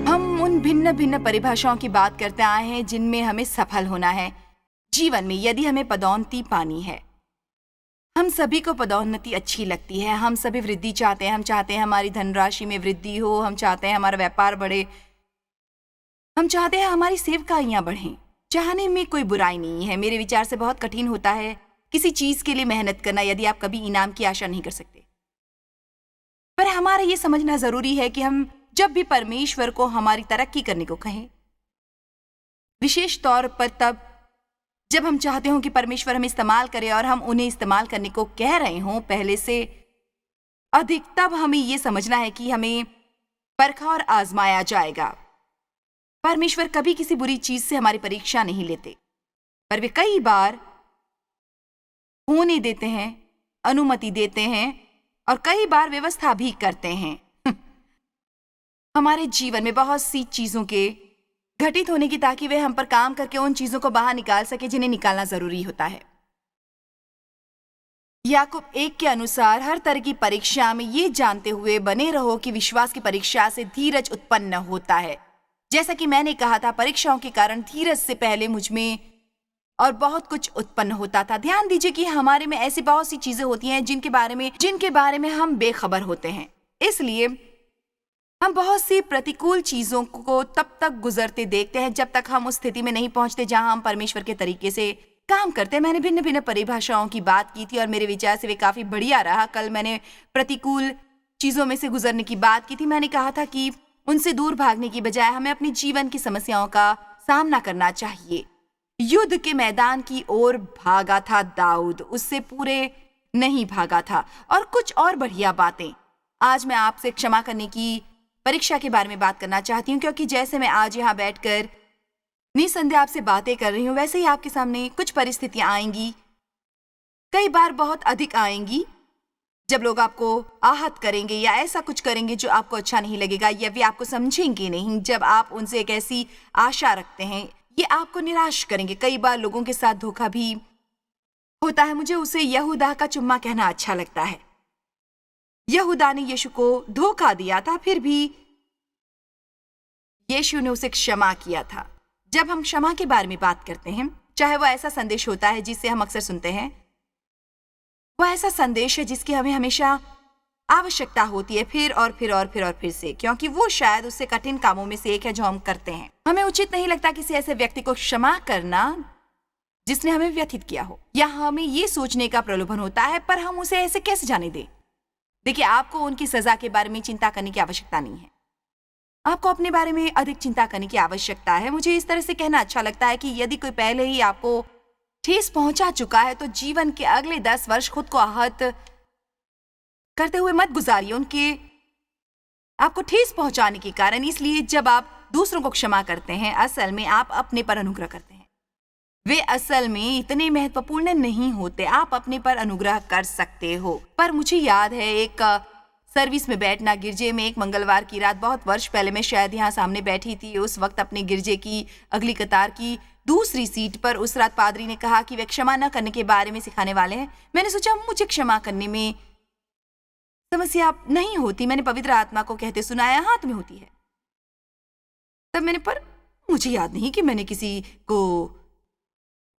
हम उन भिन्न भिन्न परिभाषाओं की बात करते आए हैं जिनमें हमें सफल होना है जीवन में। यदि हमें पदोन्नति पानी है, हम सभी को पदोन्नति अच्छी लगती है, हम सभी वृद्धि चाहते हैं। हम चाहते हैं हमारी धनराशि में वृद्धि हो, हम चाहते हैं हमारा व्यापार बढ़े, हम चाहते हैं हमारी सेवकाइयां बढ़ें। चाहने में कोई बुराई नहीं है। मेरे विचार से बहुत कठिन होता है किसी चीज के लिए मेहनत करना यदि आप कभी इनाम की आशा नहीं कर सकते। पर हमारा ये समझना जरूरी है कि हम जब भी परमेश्वर को हमारी तरक्की करने को कहें, विशेष तौर पर तब जब हम चाहते हो कि परमेश्वर हमें इस्तेमाल करे और हम उन्हें इस्तेमाल करने को कह रहे हों पहले से अधिक, तब हमें ये समझना है कि हमें परखा और आजमाया जाएगा। परमेश्वर कभी किसी बुरी चीज से हमारी परीक्षा नहीं लेते, पर वे कई बार होने देते हैं, अनुमति देते हैं और कई बार व्यवस्था भी करते हैं। हमारे जीवन में बहुत सी चीजों के घटित होने की ताकि वे हम पर काम करके उन चीजों को बाहर निकाल सके जिन्हें निकालना जरूरी होता है। याकूब 1 के अनुसार हर तरह की परीक्षा में ये जानते हुए बने रहो कि विश्वास की परीक्षा से धीरज उत्पन्न होता है। जैसा कि मैंने कहा था, परीक्षाओं के कारण धीरज से पहले मुझ में और बहुत कुछ उत्पन्न होता था। ध्यान दीजिए कि हमारे में ऐसी बहुत सी चीजें होती हैं जिनके बारे में हम बेखबर होते हैं। इसलिए हम बहुत सी प्रतिकूल चीजों को तब तक गुजरते देखते हैं जब तक हम उस स्थिति में नहीं पहुंचते जहां हम परमेश्वर के तरीके से काम करते हैं। मैंने भिन्न भिन्न परिभाषाओं की बात की थी और मेरे विचार से वे काफी बढ़िया रहा। कल मैंने प्रतिकूल चीजों में से गुजरने की बात की थी। मैंने कहा था कि उनसे दूर भागने की बजाय हमें अपने जीवन की समस्याओं का सामना करना चाहिए। युद्ध के मैदान की ओर भागा था दाऊद, उससे पूरे नहीं भागा था। और कुछ और बढ़िया बातें। आज मैं आपसे क्षमा करने की परीक्षा के बारे में बात करना चाहती हूँ, क्योंकि जैसे मैं आज यहाँ बैठकर निसंदेह आपसे बातें कर रही हूँ, वैसे ही आपके सामने कुछ परिस्थितियां आएंगी, कई बार बहुत अधिक आएंगी, जब लोग आपको आहत करेंगे या ऐसा कुछ करेंगे जो आपको अच्छा नहीं लगेगा या वे आपको समझेंगे नहीं। जब आप उनसे एक ऐसी आशा रखते हैं, ये आपको निराश करेंगे। कई बार लोगों के साथ धोखा भी होता है। मुझे उसे यहूदा का चुम्मा कहना अच्छा लगता है। यहूदा ने यीशु को धोखा दिया था, फिर भी यीशु ने उसे क्षमा किया था। जब हम क्षमा के बारे में बात करते हैं, चाहे वो ऐसा संदेश होता है जिसे हम अक्सर सुनते हैं, वो ऐसा संदेश है जिसकी हमें हमेशा आवश्यकता होती है, फिर और फिर और फिर और फिर से, क्योंकि वो शायद उससे कठिन कामों में से एक है जो हम करते हैं। हमें उचित नहीं लगता किसी ऐसे व्यक्ति को क्षमा करना जिसने हमें व्यथित किया हो, या हमें ये सोचने का प्रलोभन होता है पर हम उसे ऐसे कैसे जाने दें। देखिए, आपको उनकी सजा के बारे में चिंता करने की आवश्यकता नहीं है, आपको अपने बारे में अधिक चिंता करने की आवश्यकता है। मुझे इस तरह से कहना अच्छा लगता है कि यदि कोई पहले ही आपको ठेस पहुंचा चुका है तो जीवन के अगले 10 वर्ष खुद को आहत करते हुए मत गुजारिए उनके आपको ठेस पहुंचाने के कारण। इसलिए जब आप दूसरों को क्षमा करते हैं, असल में आप अपने पर अनुग्रह करते हैं। वे असल में इतने महत्वपूर्ण नहीं होते। आप अपने पर अनुग्रह कर सकते हो। पर मुझे याद है एक सर्विस में बैठना गिरजे में एक मंगलवार की रात, बहुत वर्ष पहले। मैं शायद यहाँ सामने बैठी थी उस वक्त अपने गिरजे की अगली कतार की दूसरी सीट पर। उस रात पादरी ने कहा कि वे क्षमा न करने के बारे में सिखाने वाले हैं। मैंने सोचा मुझे क्षमा करने में समस्या नहीं होती। मैंने पवित्र आत्मा को कहते सुनाया, हाँ तुम्हें होती है। तब पर मुझे याद नहीं कि मैंने किसी को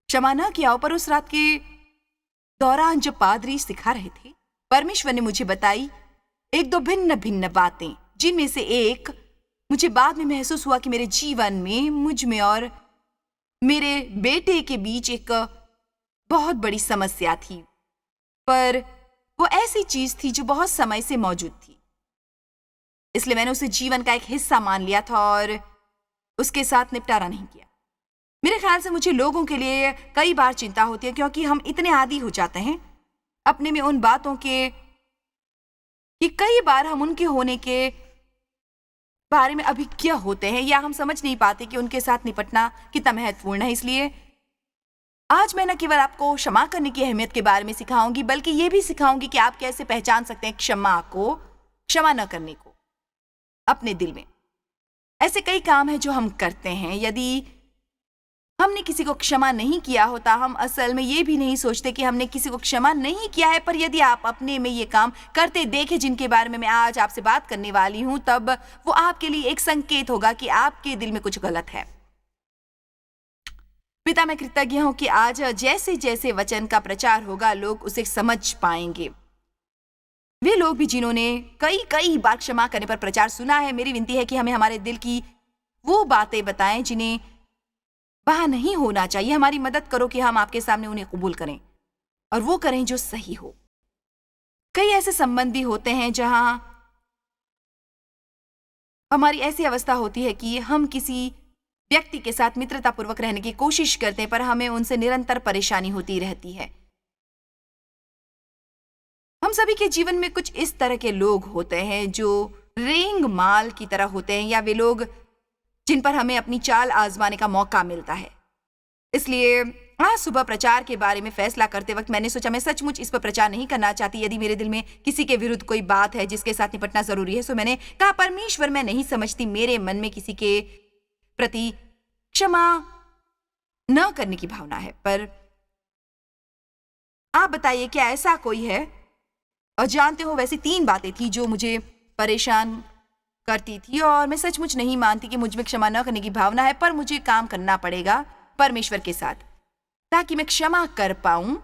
क्षमा न किया हो। पर उस रात के दौरान जो पादरी सिखा रहे थे, परमेश्वर ने मुझे बताई 1-2 भिन्न भिन्न बातें, जिनमें से एक मुझे बाद में महसूस हुआ कि मेरे जीवन में मुझ में और मेरे बेटे के बीच एक बहुत बड़ी समस्या थी। पर वो ऐसी चीज थी जो बहुत समय से मौजूद थी, इसलिए मैंने उसे जीवन का एक हिस्सा मान लिया था और उसके साथ निपटारा नहीं किया। मेरे ख्याल से मुझे लोगों के लिए कई बार चिंता होती है, क्योंकि हम इतने आदी हो जाते हैं अपने में उन बातों के कि कई बार हम उनके होने के बारे में अभिज्ञ होते हैं, या हम समझ नहीं पाते कि उनके साथ निपटना कितना महत्वपूर्ण है। इसलिए आज मैं न केवल आपको क्षमा करने की अहमियत के बारे में सिखाऊंगी, बल्कि ये भी सिखाऊंगी कि आप कैसे पहचान सकते हैं क्षमा न करने को अपने दिल में। ऐसे कई काम हैं जो हम करते हैं। यदि हमने किसी को क्षमा नहीं किया होता, हम असल में ये भी नहीं सोचते कि हमने किसी को क्षमा नहीं किया है। पर यदि आप अपने में ये काम करते देखें जिनके बारे में मैं आज आपसे बात करने वाली हूं, तब वो आपके लिए एक संकेत होगा कि आपके दिल में कुछ गलत है। पिता, मैं कृतज्ञ हूं कि आज जैसे जैसे वचन का प्रचार होगा, लोग उसे समझ पाएंगे। वे लोग भी जिन्होंने कई कई बार क्षमा करने पर प्रचार सुना है, मेरी विनती है कि हमें हमारे दिल की वो बातें बताएं जिन्हें वहां नहीं होना चाहिए। हमारी मदद करो कि हम आपके सामने उन्हें कबूल करें और वो करें जो सही हो। कई ऐसे संबंध भी होते हैं जहां हमारी ऐसी अवस्था होती है कि हम किसी व्यक्ति के साथ मित्रतापूर्वक रहने की कोशिश करते हैं, पर हमें उनसे निरंतर परेशानी होती रहती है। हम सभी के जीवन में कुछ इस तरह के लोग होते हैं जो रेंग माल की तरह होते हैं, या वे लोग जिन पर हमें अपनी चाल आजमाने का मौका मिलता है। इसलिए आज सुबह प्रचार के बारे में फैसला करते वक्त मैंने सोचा मैं सचमुच इस पर प्रचार नहीं करना चाहती। यदि मेरे दिल में किसी के विरुद्ध कोई बात है जिसके साथ निपटना जरूरी है, तो मैंने कहा परमेश्वर, मैं नहीं समझती मेरे मन में किसी के प्रति क्षमा न करने की भावना है, पर आप बताइए क्या ऐसा कोई है? और जानते हो, वैसी 3 बातें थी जो मुझे परेशान करती थी, और मैं सचमुच नहीं मानती कि मुझ में क्षमा न करने की भावना है, पर मुझे काम करना पड़ेगा परमेश्वर के साथ ताकि मैं क्षमा कर पाऊं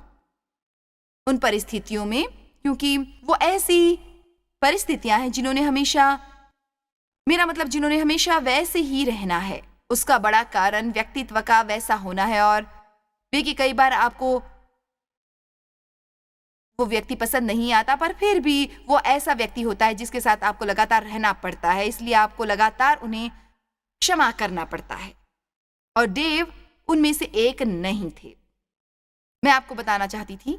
उन परिस्थितियों में, क्योंकि वो ऐसी परिस्थितियां हैं जिन्होंने हमेशा वैसे ही रहना है। उसका बड़ा कारण व्यक्तित्व का वैसा होना है, और वे कि कई बार आपको वो व्यक्ति पसंद नहीं आता, पर फिर भी वो ऐसा व्यक्ति होता है जिसके साथ आपको लगातार रहना पड़ता है, इसलिए आपको लगातार उन्हें क्षमा करना पड़ता है। और डेव उनमें से एक नहीं थे। मैं आपको बताना चाहती थी,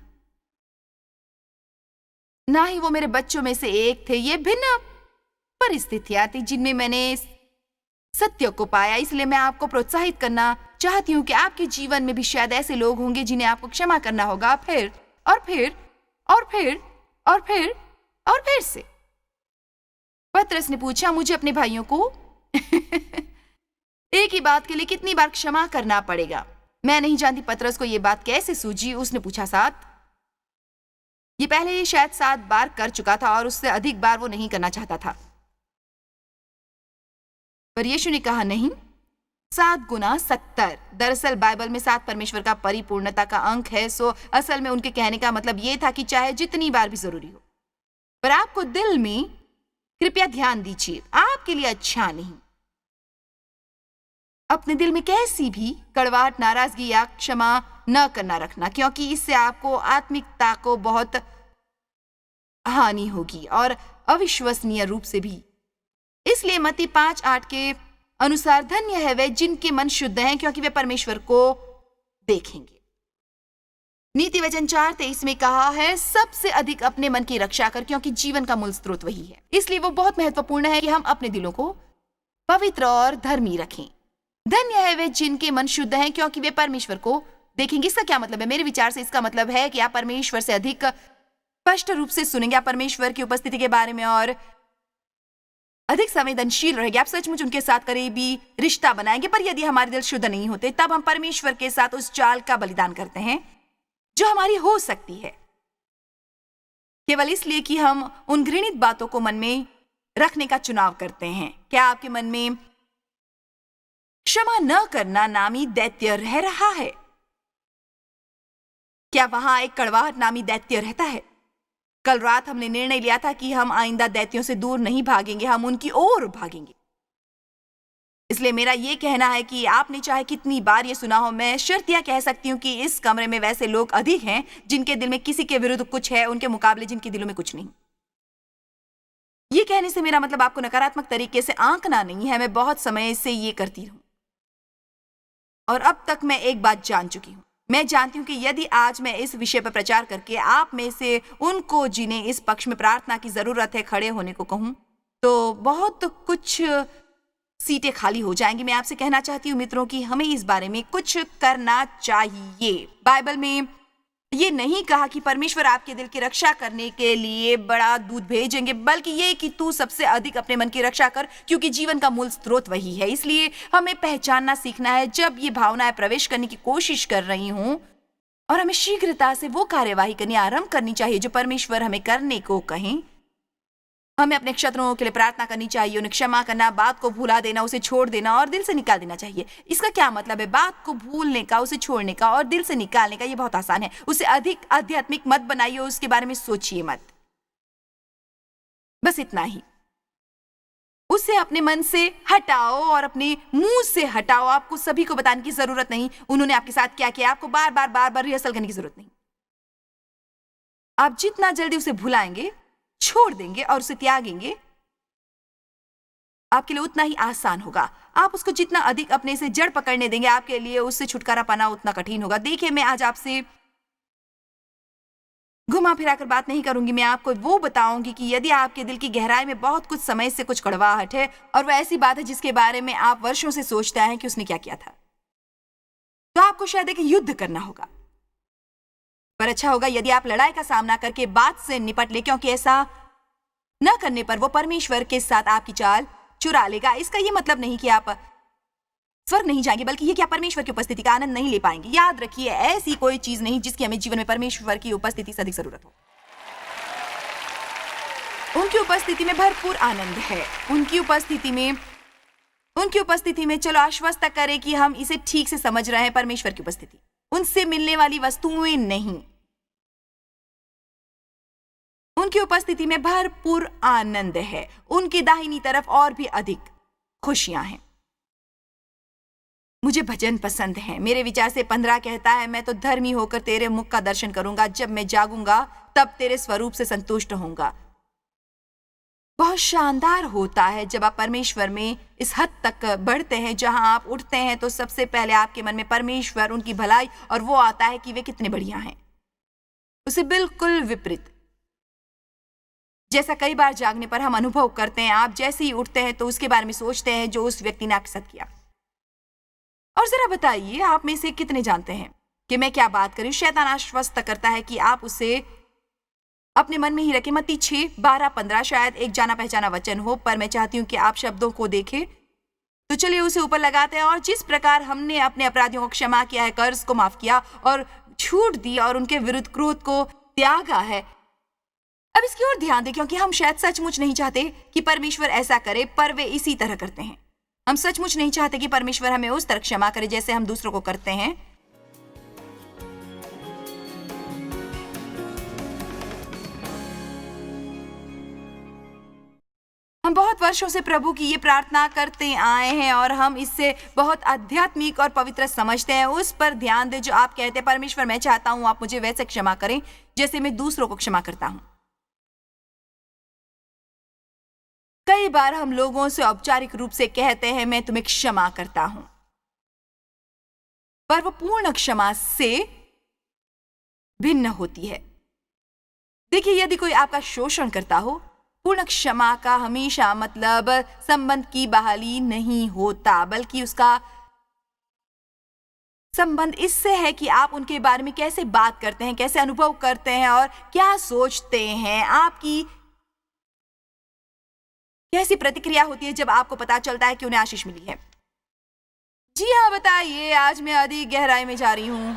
ना ही वो मेरे बच्चों में से एक थे। ये भिन्न परिस्थितियां थी जिनमें मैंने सत्य को पाया। इसलिए मैं आपको प्रोत्साहित करना चाहती हूं कि आपके जीवन में भी शायद ऐसे लोग होंगे जिन्हें आपको क्षमा करना होगा, फिर और फिर और फिर और फिर और फिर से। पतरस ने पूछा, मुझे अपने भाइयों को एक ही बात के लिए कितनी बार क्षमा करना पड़ेगा? मैं नहीं जानती पतरस को यह बात कैसे सूझी। उसने पूछा 7। ये पहले शायद 7 बार कर चुका था और उससे अधिक बार वो नहीं करना चाहता था, पर यीशु ने कहा नहीं, 7 गुना 70। दरअसल बाइबल में 7 परमेश्वर का परिपूर्णता का अंक है। सो असल में उनके कहने का मतलब ये था कि चाहे जितनी बार भी जरूरी हो, पर आपको दिल में कृपया ध्यान दीजिए, आपके लिए अच्छा नहीं, अपने दिल में कैसी भी कड़वाहट, नाराजगी या क्षमा न करना रखना, क्योंकि इससे आपको आत्मिकता को बहुत हानि होगी और अविश्वसनीय रूप से भी। इसलिए मत्ती 5:8 के अनुसार धन्य है वे जिनके मन शुद्ध हैं, क्योंकि वे परमेश्वर को देखेंगे। नीति वचन 4:23 में कहा है, सबसे अधिक अपने मन की रक्षा कर, क्योंकि जीवन का मूल स्रोत वही है। इसलिए वो बहुत महत्वपूर्ण है कि हम अपने दिलों को पवित्र और धर्मी रखें। धन्य है वे जिनके मन शुद्ध हैं, क्योंकि वे परमेश्वर को देखेंगे। इसका क्या मतलब है? मेरे विचार से इसका मतलब है कि आप परमेश्वर से अधिक स्पष्ट रूप से सुनेंगे, आप परमेश्वर की उपस्थिति के बारे में और अधिक संवेदनशील रहेंगे। आप सचमुच उनके साथ करीबी रिश्ता बनाएंगे। पर यदि हमारे दिल शुद्ध नहीं होते, तब हम परमेश्वर के साथ उस चाल का बलिदान करते हैं जो हमारी हो सकती है, केवल इसलिए कि हम उन घृणित बातों को मन में रखने का चुनाव करते हैं। क्या आपके मन में क्षमा न करना नामी दैत्य रह रहा है? क्या वहां एक कड़वाहट नामी दैत्य रहता है? कल रात हमने निर्णय लिया था कि हम आइंदा दैत्यों से दूर नहीं भागेंगे, हम उनकी ओर भागेंगे। इसलिए मेरा यह कहना है कि आपने चाहे कितनी बार ये सुना हो, मैं शर्त यह कह सकती हूं कि इस कमरे में वैसे लोग अधिक हैं जिनके दिल में किसी के विरुद्ध कुछ है, उनके मुकाबले जिनके दिलों में कुछ नहीं। ये कहने से मेरा मतलब आपको नकारात्मक तरीके से आंकना नहीं है। मैं बहुत समय से ये करती हूं और अब तक मैं एक बात जान चुकी हूं। मैं जानती हूं कि यदि आज मैं इस विषय पर प्रचार करके आप में से उनको जिन्हें इस पक्ष में प्रार्थना की जरूरत है खड़े होने को कहूं, तो बहुत कुछ सीटें खाली हो जाएंगी। मैं आपसे कहना चाहती हूं मित्रों कि हमें इस बारे में कुछ करना चाहिए। बाइबल में ये नहीं कहा कि परमेश्वर आपके दिल की रक्षा करने के लिए बड़ा दूत भेजेंगे, बल्कि ये कि तू सबसे अधिक अपने मन की रक्षा कर, क्योंकि जीवन का मूल स्रोत वही है। इसलिए हमें पहचानना सीखना है जब ये भावनाएं प्रवेश करने की कोशिश कर रही हूं, और हमें शीघ्रता से वो कार्यवाही करनी आरंभ करनी चाहिए जो परमेश्वर हमें करने को कहें। हमें अपने शत्रुओं के लिए प्रार्थना करनी चाहिए, उन्हें क्षमा करना, बात को भुला देना, उसे छोड़ देना और दिल से निकाल देना चाहिए। इसका क्या मतलब है? बात को भूलने का, उसे छोड़ने का और दिल से निकालने का ये बहुत आसान है। उसे अधिक आध्यात्मिक मत बनाइए, उसके बारे में सोचिए मत, बस इतना ही। उसे अपने मन से हटाओ और अपने मुंह से हटाओ। आपको सभी को बताने की जरूरत नहीं उन्होंने आपके साथ क्या किया। आपको बार बार रिहर्सल करने की जरूरत नहीं। आप जितना जल्दी उसे भुलाएंगे, छोड़ देंगे और उसे त्यागेंगे, आपके लिए उतना ही आसान होगा। आप उसको जितना अधिक अपने से जड़ पकड़ने देंगे, आपके लिए उससे छुटकारा पाना उतना कठिन होगा। देखिए, मैं आज आपसे घुमा फिराकर बात नहीं करूंगी। मैं आपको वो बताऊंगी कि यदि आपके दिल की गहराई में बहुत कुछ समय से कुछ कड़वाहट है और वह ऐसी बात है जिसके बारे में आप वर्षों से सोचते हैं कि उसने क्या किया था, तो आपको शायद एक युद्ध करना होगा। पर अच्छा होगा यदि आप लड़ाई का सामना करके बात से निपट ले, क्योंकि ऐसा न करने पर वो परमेश्वर के साथ आपकी चाल चुरा लेगा। इसका ये मतलब नहीं कि आप स्वर्ग नहीं जाएंगे, बल्कि ये कि आप परमेश्वर की उपस्थिति का आनंद नहीं ले पाएंगे। याद रखिए, ऐसी कोई चीज नहीं जिसकी हमें जीवन में परमेश्वर की उपस्थिति से अधिक जरूरत हो। उनकी उपस्थिति में भरपूर आनंद है। उनकी उपस्थिति में चलो आश्वस्त करें कि हम इसे ठीक से समझ रहे हैं। परमेश्वर की उपस्थिति, उनसे मिलने वाली वस्तुएं नहीं। उनकी उपस्थिति में भरपूर आनंद है। उनकी दाहिनी तरफ और भी अधिक खुशियां हैं। मुझे भजन पसंद है। मेरे विचार से 15 कहता है, मैं तो धर्मी होकर तेरे मुख का दर्शन करूंगा। जब मैं जागूंगा तब तेरे स्वरूप से संतुष्ट होऊंगा। बहुत शानदार होता है जब आप परमेश्वर में इस हद तक बढ़ते हैं जहां आप उठते हैं तो सबसे पहले आपके मन में परमेश्वर, उनकी भलाई और वो आता है कि वे कितने बढ़िया हैं। उसे बिल्कुल विपरीत, जैसा कई बार जागने पर हम अनुभव करते हैं। आप जैसे ही उठते हैं तो उसके बारे में सोचते हैं जो उस व्यक्ति ने आपके साथ किया। और जरा बताइए, आप में से कितने जानते हैं कि मैं क्या बात करूं? शैतान आश्वस्त करता है कि आप उसे अपने मन में ही रखें। मत्ती 6:12-15 शायद एक जाना पहचाना वचन हो, पर मैं चाहती हूं कि आप शब्दों को देखें। तो चलिए उसे ऊपर लगाते हैं। और जिस प्रकार हमने अपने अपराधियों को क्षमा किया है, कर्ज को माफ किया और छूट दी और उनके विरुद्ध क्रोध को त्यागा है। अब इसकी ओर ध्यान दें, क्योंकि हम शायद सचमुच नहीं चाहते कि परमेश्वर ऐसा करे, पर वे इसी तरह करते हैं। हम सचमुच नहीं चाहते कि परमेश्वर हमें उस तरह क्षमा करे जैसे हम दूसरों को करते हैं। हम बहुत वर्षों से प्रभु की ये प्रार्थना करते आए हैं और हम इससे बहुत आध्यात्मिक और पवित्र समझते हैं। उस पर ध्यान दें जो आप कहते हैं, परमेश्वर मैं चाहता हूं आप मुझे वैसे क्षमा करें जैसे मैं दूसरों को क्षमा करता हूं। कई बार हम लोगों से औपचारिक रूप से कहते हैं मैं तुम्हें क्षमा करता हूं, पर वो पूर्ण क्षमा से भिन्न होती है। देखिए, यदि कोई आपका शोषण करता हो, पूर्ण क्षमा का हमेशा मतलब संबंध की बहाली नहीं होता, बल्कि उसका संबंध इससे है कि आप उनके बारे में कैसे बात करते हैं, कैसे अनुभव करते हैं और क्या सोचते हैं। आपकी कैसी प्रतिक्रिया होती है जब आपको पता चलता है कि उन्हें आशीष मिली है। जी हाँ, बताइए, आज मैं अधिक गहराई में जा रही हूं।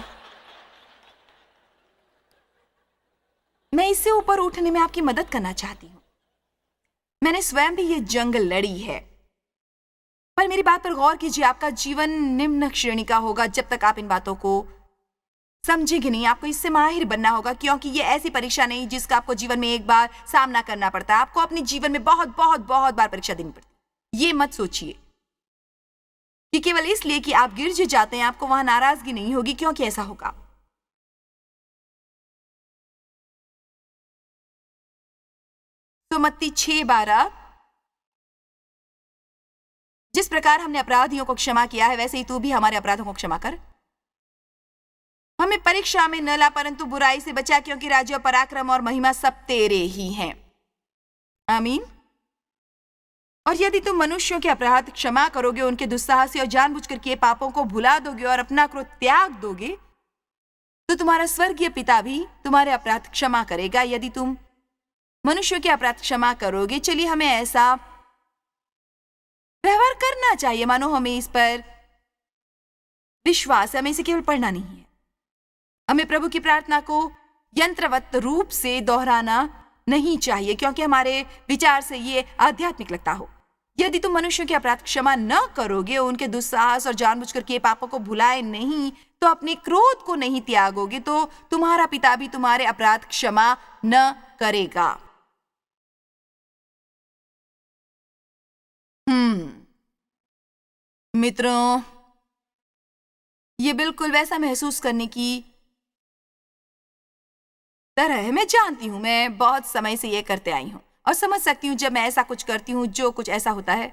मैं इससे ऊपर उठने में आपकी मदद करना चाहती हूं। मैंने स्वयं भी ये जंग लड़ी है, पर मेरी बात पर गौर कीजिए। आपका जीवन निम्न श्रेणी का होगा जब तक आप इन बातों को समझेंगे नहीं। आपको इससे माहिर बनना होगा, क्योंकि ये ऐसी परीक्षा नहीं जिसका आपको जीवन में एक बार सामना करना पड़ता है। आपको अपने जीवन में बहुत बहुत बहुत बार परीक्षा देनी पड़ती है। ये मत सोचिए कि केवल इसलिए कि आप गिर जाते हैं आपको वहां नाराजगी नहीं होगी, क्योंकि ऐसा होगा। तो मत्ती 6:12, जिस प्रकार हमने अपराधियों को क्षमा किया है वैसे ही तू भी हमारे अपराधों को क्षमा कर। हमें परीक्षा में न ला, परंतु बुराई से बचा, क्योंकि राज्य और पराक्रम और महिमा सब तेरे ही हैं। आमीन। और यदि तुम मनुष्यों के अपराध क्षमा करोगे, उनके दुस्साहसी और जानबूझकर किए पापों को भुला दोगे और अपना क्रोध त्याग दोगे, तो तुम्हारा स्वर्गीय पिता भी तुम्हारे अपराध क्षमा करेगा यदि तुम मनुष्यों के अपराध क्षमा करोगे। चलिए हमें ऐसा व्यवहार करना चाहिए मानो हमें इस पर विश्वास है, हमें इसे केवल पढ़ना नहीं है। हमें प्रभु की प्रार्थना को यंत्रवत रूप से दोहराना नहीं चाहिए क्योंकि हमारे विचार से ये आध्यात्मिक लगता हो। यदि तुम मनुष्यों के अपराध क्षमा न करोगे, उनके दुस्साहस और जानबूझकर किए पापों को भुलाए नहीं, तो अपने क्रोध को नहीं त्यागोगे, तो तुम्हारा पिता भी तुम्हारे अपराध क्षमा न करेगा। मित्रों, ये बिल्कुल वैसा महसूस करने की तरह है। मैं जानती हूं, मैं बहुत समय से ये करते आई हूं और समझ सकती हूं जब मैं ऐसा कुछ करती हूं जो कुछ ऐसा होता है।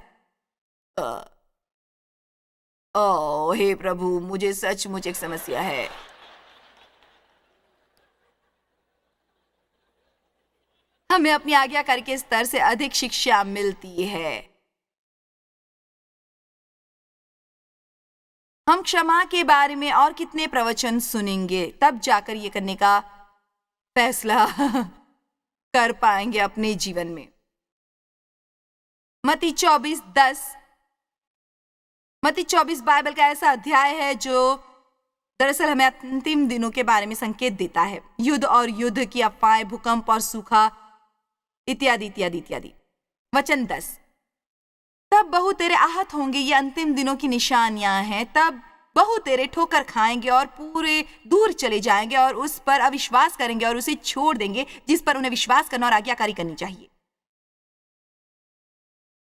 ओह हे प्रभु, मुझे सचमुच एक समस्या है। हमें अपनी आज्ञाकारी के स्तर से अधिक शिक्षा मिलती है। हम क्षमा के बारे में और कितने प्रवचन सुनेंगे, तब जाकर ये करने का फैसला कर पाएंगे अपने जीवन में। मत्ती 24:10। मत्ती 24 बाइबल का ऐसा अध्याय है जो दरअसल हमें अंतिम दिनों के बारे में संकेत देता है। युद्ध और युद्ध की अफवाहें, भूकंप और सूखा इत्यादि इत्यादि इत्यादि। वचन 10। तब बहुतेरे आहत होंगे, ये अंतिम दिनों की निशानियां हैं। तब बहुतेरे ठोकर खाएंगे और पूरे दूर चले जाएंगे और उस पर अविश्वास करेंगे और उसे छोड़ देंगे जिस पर उन्हें विश्वास करना और आज्ञाकारी करनी चाहिए।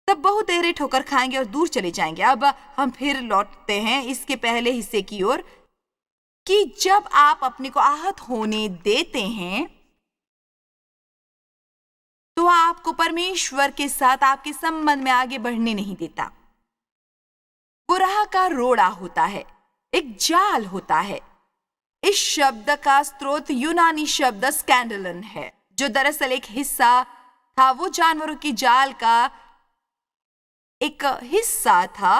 तब बहुतेरे ठोकर खाएंगे और दूर चले जाएंगे। अब हम फिर लौटते हैं इसके पहले हिस्से की ओर कि जब आप अपने को आहत होने देते हैं तो आपको परमेश्वर के साथ आपके संबंध में आगे बढ़ने नहीं देता। वो राह का रोड़ा होता है, एक जाल होता है। इस शब्द का स्रोत यूनानी शब्द स्कैंडलन है, जो दरअसल एक हिस्सा था, वो जानवरों की जाल का एक हिस्सा था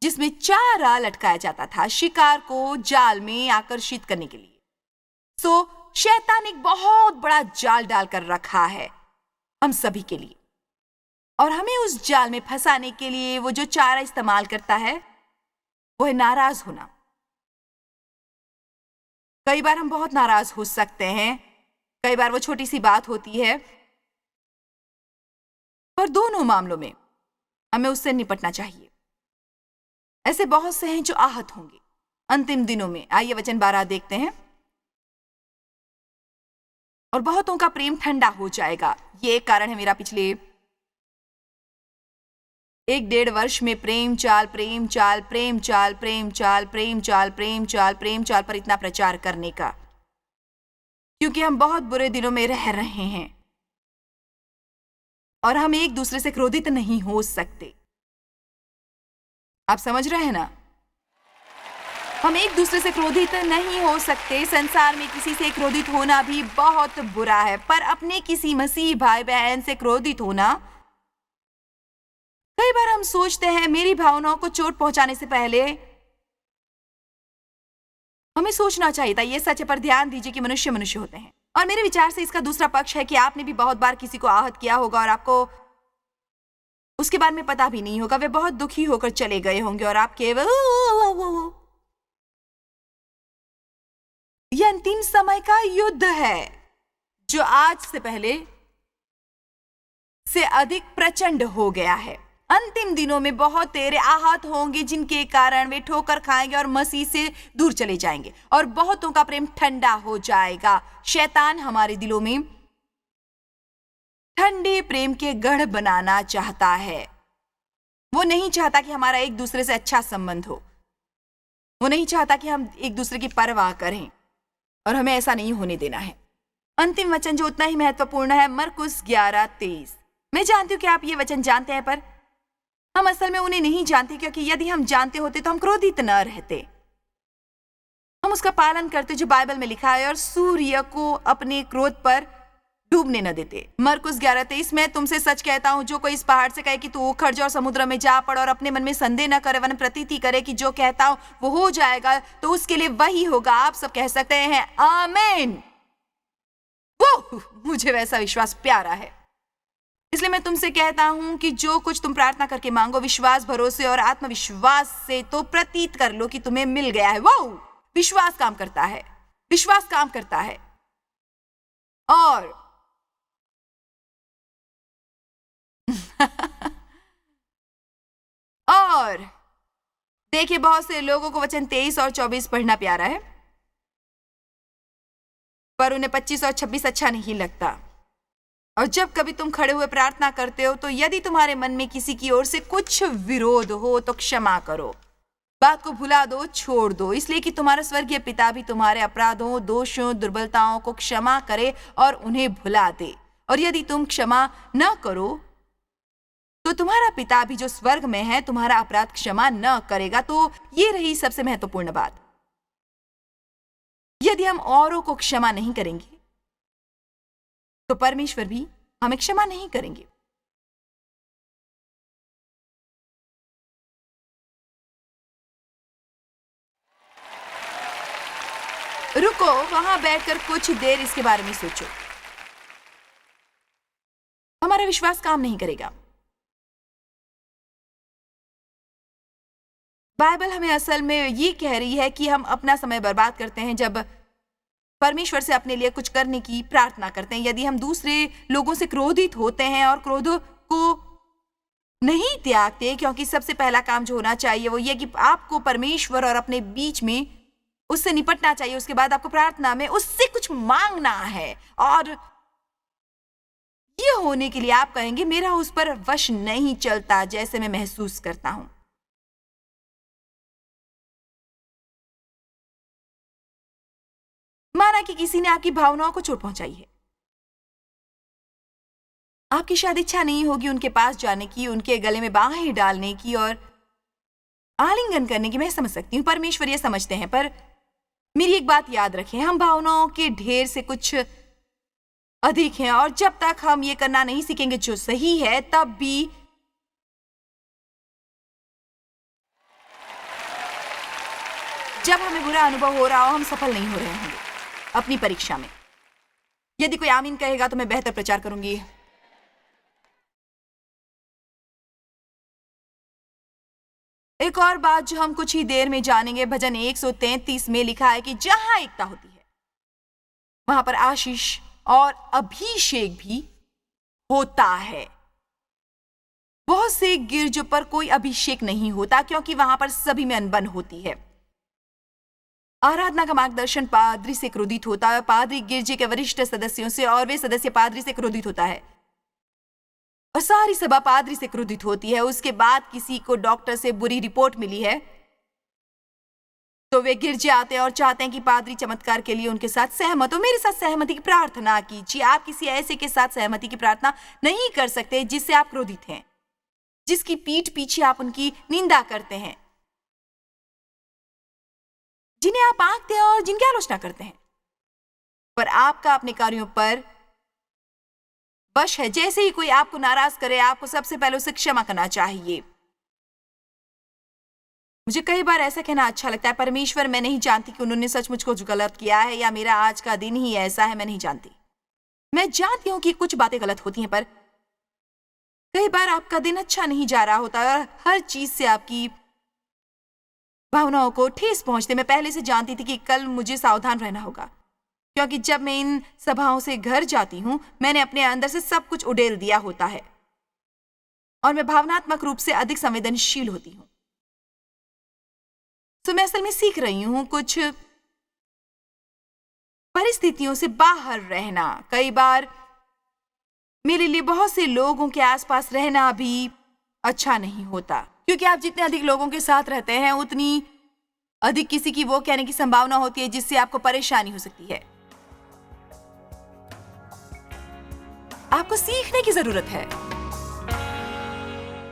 जिसमें चारा लटकाया जाता था शिकार को जाल में आकर्षित करने के लिए। सो शैतान एक बहुत बड़ा जाल डालकर रखा है हम सभी के लिए, और हमें उस जाल में फंसाने के लिए वो जो चारा इस्तेमाल करता है वो है नाराज होना। कई बार हम बहुत नाराज हो सकते हैं, कई बार वो छोटी सी बात होती है, पर दोनों मामलों में हमें उससे निपटना चाहिए। ऐसे बहुत से हैं जो आहत होंगे अंतिम दिनों में। आइए वचन 12 देखते हैं। और बहुतों का प्रेम ठंडा हो जाएगा। ये एक कारण है मेरा पिछले 1-1.5 वर्ष में प्रेम चाल पर इतना प्रचार करने का, क्योंकि हम बहुत बुरे दिनों में रह रहे हैं और हम एक दूसरे से क्रोधित नहीं हो सकते। आप समझ रहे हैं ना? हम एक दूसरे से क्रोधित नहीं हो सकते। संसार में किसी से क्रोधित होना भी बहुत बुरा है, पर अपने किसी मसीह भाई बहन से क्रोधित होना, कई बार हम सोचते हैं मेरी भावनाओं को चोट पहुंचाने से पहले हमें सोचना चाहिए था। यह सच है, पर ध्यान दीजिए कि मनुष्य मनुष्य होते हैं। और मेरे विचार से इसका दूसरा पक्ष है कि आपने भी बहुत बार किसी को आहत किया होगा और आपको उसके बारे में पता भी नहीं होगा। वे बहुत दुखी होकर चले गए होंगे और आप केवल यह अंतिम समय का युद्ध है जो आज से पहले से अधिक प्रचंड हो गया है। अंतिम दिनों में बहुत तेरे आहत होंगे जिनके कारण वे ठोकर खाएंगे और मसीह से दूर चले जाएंगे, और बहुतों का प्रेम ठंडा हो जाएगा। शैतान हमारे दिलों में ठंडे प्रेम के गढ़ बनाना चाहता है। वो नहीं चाहता कि हमारा एक दूसरे से अच्छा संबंध हो। वो नहीं चाहता कि हम एक दूसरे की परवाह करें, और हमें ऐसा नहीं होने देना है। अंतिम वचन जो उतना ही महत्वपूर्ण है, मरकुस 11:23। मैं जानती हूँ कि आप ये वचन जानते हैं, पर हम असल में उन्हें नहीं जानते, क्योंकि यदि हम जानते होते तो हम क्रोधित न रहते। हम उसका पालन करते जो बाइबल में लिखा है और सूर्य को अपने क्रोध पर डूबने न देते। मरकुस 11:23 में तुमसे सच कहता हूँ, जो कोई इस पहाड़ से कहे कि तू उखड़ जा और समुद्र में जा पड़ और अपने मन में संदेह न करे, वरन प्रतीति करे कि जो कहता हूँ वो हो जाएगा, तो उसके लिए वही होगा। आप सब कह सकते हैं आमीन। वो मुझे वैसा विश्वास प्यारा है। इसलिए मैं तुमसे कहता हूं कि जो कुछ तुम प्रार्थना करके मांगो, विश्वास, भरोसे और आत्मविश्वास से तो प्रतीत कर लो कि तुम्हें मिल गया है। वो विश्वास काम करता है, विश्वास काम करता है। और और देखिए, बहुत से लोगों को वचन 23 और 24 पढ़ना प्यारा है, पर उन्हें 25 और 26 अच्छा नहीं लगता। और जब कभी तुम खड़े हुए प्रार्थना करते हो, तो यदि तुम्हारे मन में किसी की ओर से कुछ विरोध हो तो क्षमा करो, बात को भुला दो, छोड़ दो, इसलिए कि तुम्हारा स्वर्गीय पिता भी तुम्हारे अपराधों, दोषों, दुर्बलताओं को क्षमा करे और उन्हें भुला दे। और यदि तुम क्षमा न करो तो तुम्हारा पिता भी जो स्वर्ग में है तुम्हारा अपराध क्षमा न करेगा। तो ये रही सबसे महत्वपूर्ण बात। यदि हम औरों को क्षमा नहीं करेंगे तो परमेश्वर भी हमें क्षमा नहीं करेंगे। रुको, वहां बैठकर कुछ देर इसके बारे में सोचो। हमारा विश्वास काम नहीं करेगा। बाइबल हमें असल में ये कह रही है कि हम अपना समय बर्बाद करते हैं जब परमेश्वर से अपने लिए कुछ करने की प्रार्थना करते हैं। यदि हम दूसरे लोगों से क्रोधित होते हैं और क्रोध को नहीं त्यागते, क्योंकि सबसे पहला काम जो होना चाहिए वो ये कि आपको परमेश्वर और अपने बीच में उससे निपटना चाहिए। उसके बाद आपको प्रार्थना में उससे कुछ मांगना है, और ये होने के लिए आप कहेंगे मेरा उस पर वश नहीं चलता जैसे मैं महसूस करता हूं। माना कि किसी ने आपकी भावनाओं को चोट पहुंचाई है, आपकी शायद इच्छा नहीं होगी उनके पास जाने की, उनके गले में बाहें डालने की और आलिंगन करने की। मैं समझ सकती हूँ, परमेश्वर ये समझते हैं, पर मेरी एक बात याद रखें, हम भावनाओं के ढेर से कुछ अधिक हैं, और जब तक हम ये करना नहीं सीखेंगे जो सही है, तब भी जब हमें बुरा अनुभव हो रहा हो, हम सफल नहीं हो रहे होंगे अपनी परीक्षा में। यदि कोई आमीन कहेगा तो मैं बेहतर प्रचार करूंगी। एक और बात जो हम कुछ ही देर में जानेंगे, भजन 133 में लिखा है कि जहां एकता होती है वहां पर आशीष और अभिषेक भी होता है। बहुत से गिरजों पर कोई अभिषेक नहीं होता क्योंकि वहां पर सभी में अनबन होती है। आराधना का मार्गदर्शन पादरी से क्रोधित होता है, पादरी गिरजे के वरिष्ठ सदस्यों से, और वे सदस्य पादरी से क्रोधित होता है, और सारी सभा पादरी से क्रोधित होती है। उसके बाद किसी को डॉक्टर से बुरी रिपोर्ट मिली है तो वे गिरजे आते हैं और चाहते हैं कि पादरी चमत्कार के लिए उनके साथ सहमत हो। मेरे साथ सहमति की प्रार्थना कीजिए। आप किसी ऐसे के साथ सहमति की प्रार्थना नहीं कर सकते जिससे आप क्रोधित हैं, जिसकी पीठ पीछे आप उनकी निंदा करते हैं, जिन्हें आप आंकते हैं और जिनकी आलोचना करते हैं। पर आपका अपने कार्यों पर वश है। जैसे ही कोई आपको नाराज करे, आपको सबसे पहले उसे क्षमा करना चाहिए। मुझे कई बार ऐसा कहना अच्छा लगता है, परमेश्वर मैं नहीं जानती कि उन्होंने सच मुझको जो गलत किया है या मेरा आज का दिन ही ऐसा है, मैं नहीं जानती। मैं जानती हूं कि कुछ बातें गलत होती हैं, पर कई बार आपका दिन अच्छा नहीं जा रहा होता और हर चीज से आपकी भावनाओं को ठेस पहुंचते। मैं पहले से जानती थी कि कल मुझे सावधान रहना होगा, क्योंकि जब मैं इन सभाओं से घर जाती हूं मैंने अपने अंदर से सब कुछ उड़ेल दिया होता है और मैं भावनात्मक रूप से अधिक संवेदनशील होती हूं। तो मैं असल में सीख रही हूं कुछ परिस्थितियों से बाहर रहना। कई बार मेरे लिए बहुत से लोगों के आसपास रहना भी अच्छा नहीं होता, क्योंकि आप जितने अधिक लोगों के साथ रहते हैं उतनी अधिक किसी की वो कहने की संभावना होती है जिससे आपको परेशानी हो सकती है। आपको सीखने की जरूरत है।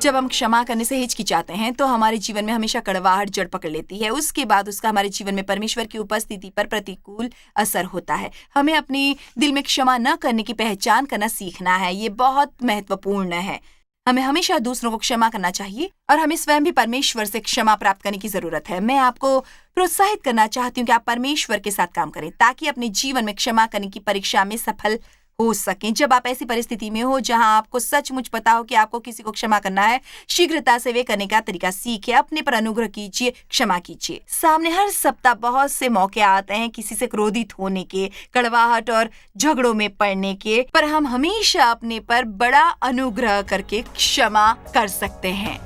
जब हम क्षमा करने से हिचकिचाते हैं तो हमारे जीवन में हमेशा कड़वाहट जड़ पकड़ लेती है। उसके बाद उसका हमारे जीवन में परमेश्वर की उपस्थिति पर प्रतिकूल असर होता है। हमें अपने दिल में क्षमा न करने की पहचान करना सीखना है। ये बहुत महत्वपूर्ण है। हमें हमेशा दूसरों को क्षमा करना चाहिए और हमें स्वयं भी परमेश्वर से क्षमा प्राप्त करने की जरूरत है। मैं आपको प्रोत्साहित करना चाहती हूँ कि आप परमेश्वर के साथ काम करें ताकि अपने जीवन में क्षमा करने की परीक्षा में सफल हो सकें। जब आप ऐसी परिस्थिति में हो जहां आपको सचमुच पता हो कि आपको किसी को क्षमा करना है, शीघ्रता से वे करने का तरीका सीखिए। अपने पर अनुग्रह कीजिए, क्षमा कीजिए। सामने हर सप्ताह बहुत से मौके आते हैं किसी से क्रोधित होने के, कड़वाहट और झगड़ों में पड़ने के, पर हम हमेशा अपने पर बड़ा अनुग्रह करके क्षमा कर सकते हैं।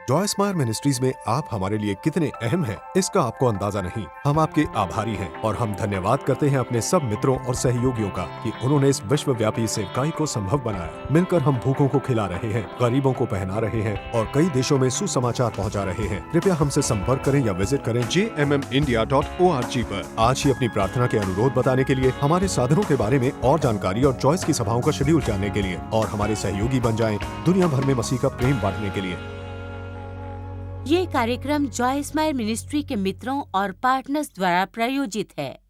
जॉय स्माइल मिनिस्ट्रीज में आप हमारे लिए कितने अहम हैं, इसका आपको अंदाजा नहीं। हम आपके आभारी हैं और हम धन्यवाद करते हैं अपने सब मित्रों और सहयोगियों का कि उन्होंने इस विश्वव्यापी सेवकाई को संभव बनाया। मिलकर हम भूखों को खिला रहे हैं, गरीबों को पहना रहे हैं और कई देशों में सुसमाचार पहुंचा रहे हैं। कृपया हमसे संपर्क करें या विजिट करें jmmindia.org पर। आज ही अपनी प्रार्थना के अनुरोध बताने के लिए, हमारे साधनों के बारे में और जानकारी और जॉयस की सभाओं का शेड्यूल जानने के लिए और हमारे सहयोगी बन जाएं दुनिया भर में मसीह का प्रेम बांटने के लिए। ये कार्यक्रम जॉय स्माइल मिनिस्ट्री के मित्रों और पार्टनर्स द्वारा प्रायोजित है।